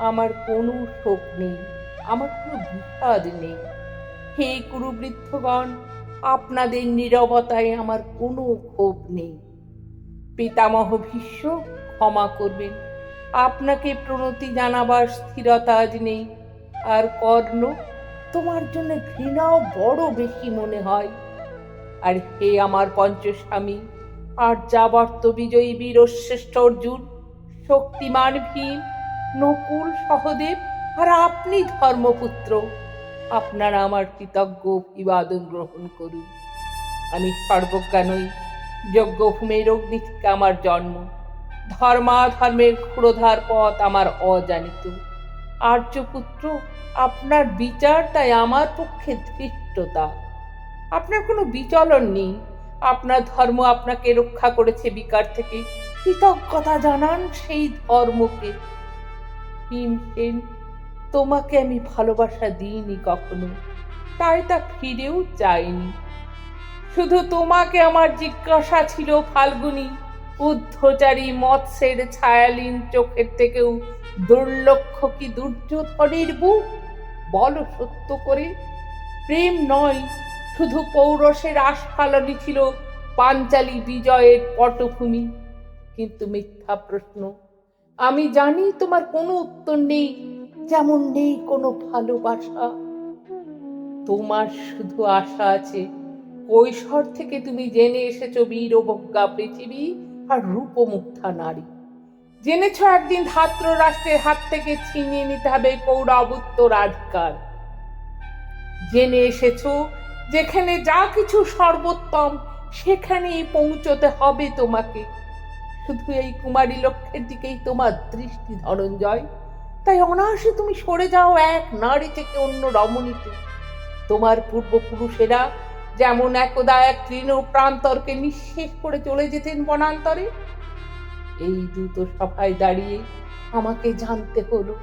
আমার কোনো শোক নেই, আমার কোনো বিষাদ নেই। হে কুরুবৃদ্ধগণ, আপনাদের নীরবতায় আমার কোনো ক্ষোভ নেই। পিতামহ ভীষ্ম, ক্ষমা করবেন, আপনাকে প্রণতি জানাবার স্থিরতা আজ নেই। আর কর্ণ, তোমার জন্য ঘৃণাও বড় বেশি মনে হয়। আর হে আমার পঞ্চস্বামী, আর্যাবর্ত বিজয়ী বীরশ্রেষ্ঠ অর্জুন, শক্তিমান ভীম, নকুল, সহদেব আর আপনি ধর্মপুত্র, আপনারা আমার কৃতজ্ঞ অভিবাদন গ্রহণ করুন। আমি সর্বজ্ঞা নই, যজ্ঞভূমির অগ্নি থেকে আমার জন্ম, ধর্মাধর্মের ক্ষুরধার পথ আমার অজানিত। আর্যপুত্র, আপনার বিচার তাই আমার পক্ষে ধৃষ্টতা। আপনার কোনো বিচলন নেই, আপনার ধর্ম আপনাকে রক্ষা করেছে বিকার থেকে। কৃতজ্ঞতা জানান সেই ধর্মকে। ভীমসেন, তোমাকে আমি ভালোবাসা দিইনি কখনো, তাই তা ফিরেও চাইনি। শুধু তোমাকে আমার জিজ্ঞাসা ছিল ফাল্গুনী, ঊর্ধ্বচারী মৎস্যের ছায়ালীন চোখের থেকেও দুর্লক্ষ কি দুর্যোধনের বুক? বলো সত্য করে। প্রেম নয়, শুধু পৌরসের আস্ফালনই ছিল পাঞ্চালী বিজয়ের পটভূমি। কিন্তু মিথ্যা প্রশ্ন, আমি জানি তোমার কোনো উত্তর নেই, যেমন নেই কোনো ভালোবাসা। তোমার শুধু আশা আছে, কৈশোর থেকে তুমি জেনে এসেছো বীরবজ্ঞা পৃথিবী আর রূপমুগ্ধা নারী। জেনেছ একদিন ধাত্র রাষ্ট্রের হাত থেকে ছিনিয়ে নিতে হবে কৌরব উত্তরাধিকার। জেনে এসেছো যেখানে যা কিছু সর্বোত্তম সেখানেই পৌঁছতে হবে তোমাকে। শুধু এই কুমারী লক্ষ্যের দিকেই তোমার দৃষ্টি ধনঞ্জয়, তাই অনায়াসে তুমি সরে যাও এক নারী থেকে অন্য রমণীতে। তোমার পূর্বপুরুষেরা যেমন একদা এক তৃণ প্রান্তরকে নিঃশেষ করে চলে যেতেন বনান্তরে, এই দ্রুত সভায় দাঁড়িয়ে আমাকে জানতে হলো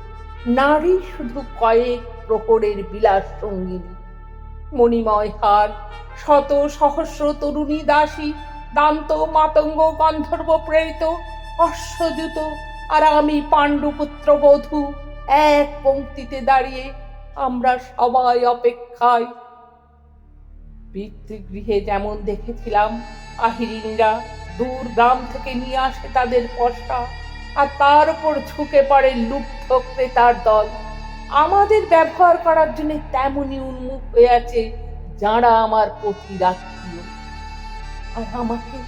নারী শুধু কয়েক প্রহরের বিলাস সঙ্গিনী। মণিময় হার, শত সহস্র তরুণী দাসী, দান্ত মাতঙ্গ গন্ধর্ব প্রেরিত অশ্বযুত, আর আমি পাণ্ডুপুত্র বধূ, এক পংক্তিতে দাঁড়িয়ে আমরা সবাই অপেক্ষায়। পিতৃগৃহে যেমন দেখেছিলাম আহিরিনীরা দূর গ্রাম থেকে নিয়ে আসে তাদের পশা, আর তার উপর ঝুঁকে পড়ে লুব্ধ ক্রেতার দল, আমাদের ব্যবহার করার জন্য তেমনই উন্মুখ হয়ে আছে যারা আমার পতির আত্মীয়। আর আমাকে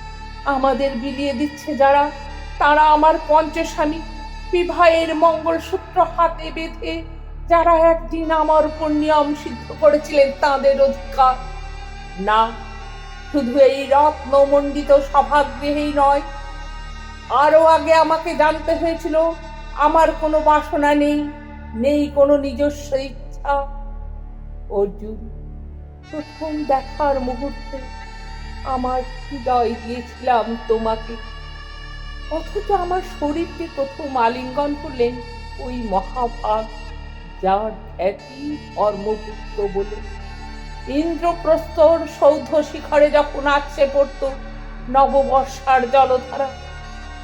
আমাদের বিলিয়ে দিচ্ছে যারা, তারা আমার পঞ্চস্বামী, বিবাহের মঙ্গলসূত্র হাতে বেঁধে যারা একদিন আমার উপর নিয়ম সিদ্ধ করেছিলেন তাদের অধিকার। না, শুধু এই রত্নমণ্ডিত সভাগৃহেই নয়, আরো আগে আমাকে জানতে হয়েছিল আমার কোনো বাসনা নেই, নেই কোনো নিজস্ব ইচ্ছা। অর্জুন, প্রথম দেখার মুহূর্তে আমার হৃদয় দিয়েছিলাম তোমাকে, অথচ আমার শরীরকে প্রথম আলিঙ্গন করলেন ওই মহাভাগ, যার খ্যাতি ধর্মপুত্র বলে। ইন্দ্রপ্রস্থর সৌধ শিখরে যখন আছড়ে পড়ত নববর্ষার জলধারা,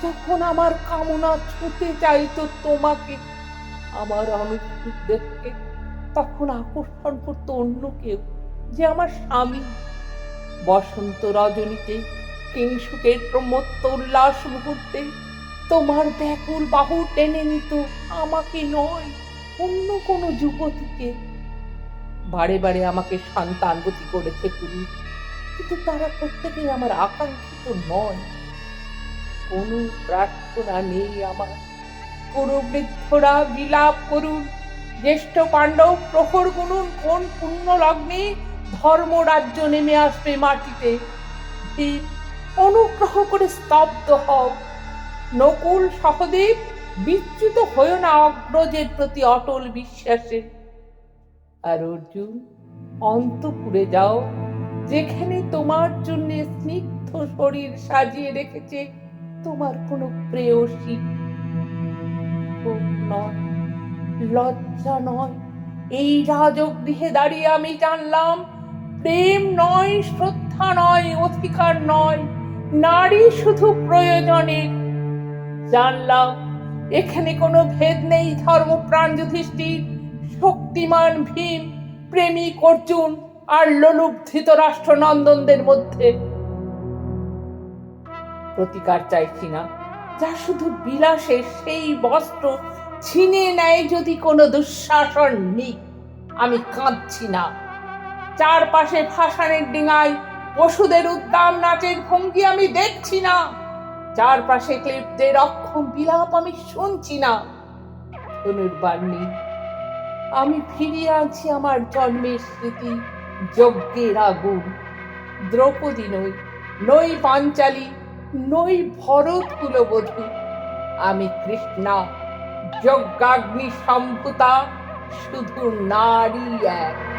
যখন আমার কামনা ছুঁতে চাইতো তোমাকে, আমার অনুভূত দেখে তখন আকর্ষণ করতো অন্য কেউ, যে আমার স্বামী। বসন্ত রজনীতে, কিংসুকের প্রমত্ত উল্লাস মুহূর্তে তোমার ব্যাকুল বাহু টেনে নিত আমাকে নয়, অন্য কোনো যুবতীকে। বারে বারে আমাকে সন্তানবতী করেছে পুরুষ, কিন্তু তারা প্রত্যেকেই আমার আকাঙ্ক্ষিত নয়। কোনো প্রার্থনা নেই আমার। কুরুবৃদ্ধরা বিলাপ করুন, জ্যেষ্ঠ পাণ্ডব প্রহর গুনুন কোন পুণ্য লগ্নে ধর্মরাজ্য নেমে আসবে মাটিতে। অনুগ্রহ করে স্তব্ধ হও। নকুল, সহদেব, বিচ্যুত হয়েও না অগ্রজের প্রতি অটল বিশ্বাসে। আর অর্জুন, অন্তঃপুরে যাও, যেখানে তোমার জন্য স্নিগ্ধ শরীর সাজিয়ে রেখেছে তোমার কোনো প্রেয়সী। নয়, লজ্জা নয়, এই রাজগৃহে দাঁড়িয়ে আমি জানলাম প্রেম নয়, শ্রদ্ধা নয়, অধিকার নয়, নারী শুধু প্রয়োজনের। জানলাম এখানে কোনো ভেদ নেই ধর্মপ্রাণ যুধিষ্ঠির, শক্তিমান ভীম, প্রেমিক অর্জুন আর লোলুপ ধৃতরাষ্ট্র নন্দনদের মধ্যে। প্রতিকার চাইছি না, যা শুধু বিলাসে সেই বস্ত্র ছিনে নেয় যদি কোনো দুঃশাসন নিক। আমি কাঁদছি না। চারপাশে ভাসানের ডিঙায় পশুদের উদ্দাম নাচের ভঙ্গি আমি দেখছি না। চারপাশে ক্লিপ্তদের অক্ষম বিলাপ আমি শুনছি না। ধনুর্বাণী, আমি ফিরিয়ে আনছি আমার জন্মের স্মৃতি, যজ্ঞের আগুন। দ্রৌপদী নই, নই পাঞ্চালী, নই ভরত কুলবধূ। আমি কৃষ্ণা, যজ্ঞাগ্নি সম্ভূতা, শুধু নারী এক।